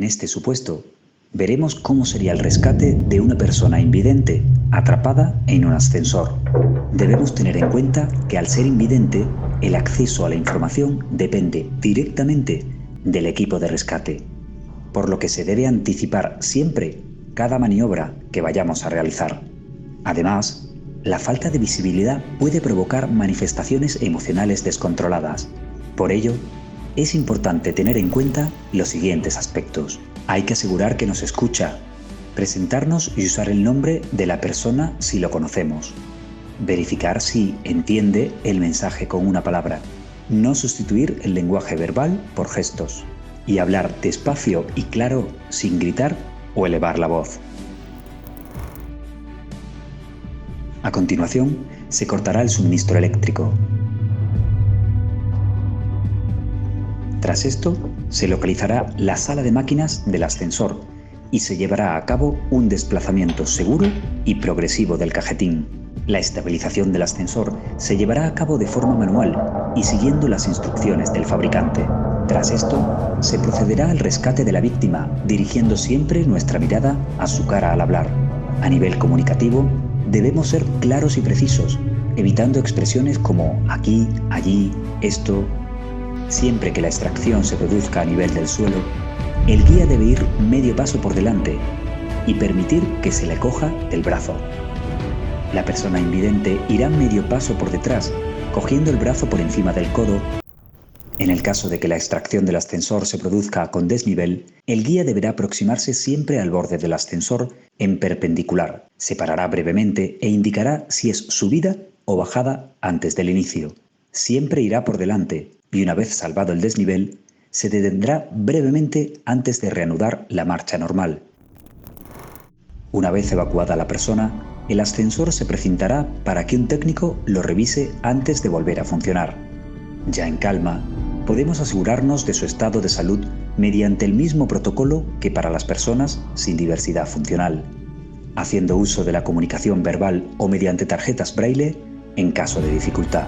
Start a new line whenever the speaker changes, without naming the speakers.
En este supuesto, veremos cómo sería el rescate de una persona invidente atrapada en un ascensor. Debemos tener en cuenta que al ser invidente, el acceso a la información depende directamente del equipo de rescate, por lo que se debe anticipar siempre cada maniobra que vayamos a realizar. Además, la falta de visibilidad puede provocar manifestaciones emocionales descontroladas. Por ello, es importante tener en cuenta los siguientes aspectos. Hay que asegurar que nos escucha, presentarnos y usar el nombre de la persona si lo conocemos, verificar si entiende el mensaje con una palabra, no sustituir el lenguaje verbal por gestos y hablar despacio y claro sin gritar o elevar la voz. A continuación, se cortará el suministro eléctrico. Tras esto, se localizará la sala de máquinas del ascensor y se llevará a cabo un desplazamiento seguro y progresivo del cajetín. La estabilización del ascensor se llevará a cabo de forma manual y siguiendo las instrucciones del fabricante. Tras esto, se procederá al rescate de la víctima, dirigiendo siempre nuestra mirada a su cara al hablar. A nivel comunicativo, debemos ser claros y precisos, evitando expresiones como aquí, allí, esto. Siempre que la extracción se produzca a nivel del suelo, el guía debe ir medio paso por delante y permitir que se le coja del brazo. La persona invidente irá medio paso por detrás, cogiendo el brazo por encima del codo. En el caso de que la extracción del ascensor se produzca con desnivel, el guía deberá aproximarse siempre al borde del ascensor en perpendicular, se parará brevemente e indicará si es subida o bajada antes del inicio. Siempre irá por delante y una vez salvado el desnivel, se detendrá brevemente antes de reanudar la marcha normal. Una vez evacuada la persona, el ascensor se precintará para que un técnico lo revise antes de volver a funcionar. Ya en calma, podemos asegurarnos de su estado de salud mediante el mismo protocolo que para las personas sin diversidad funcional, haciendo uso de la comunicación verbal o mediante tarjetas braille en caso de dificultad.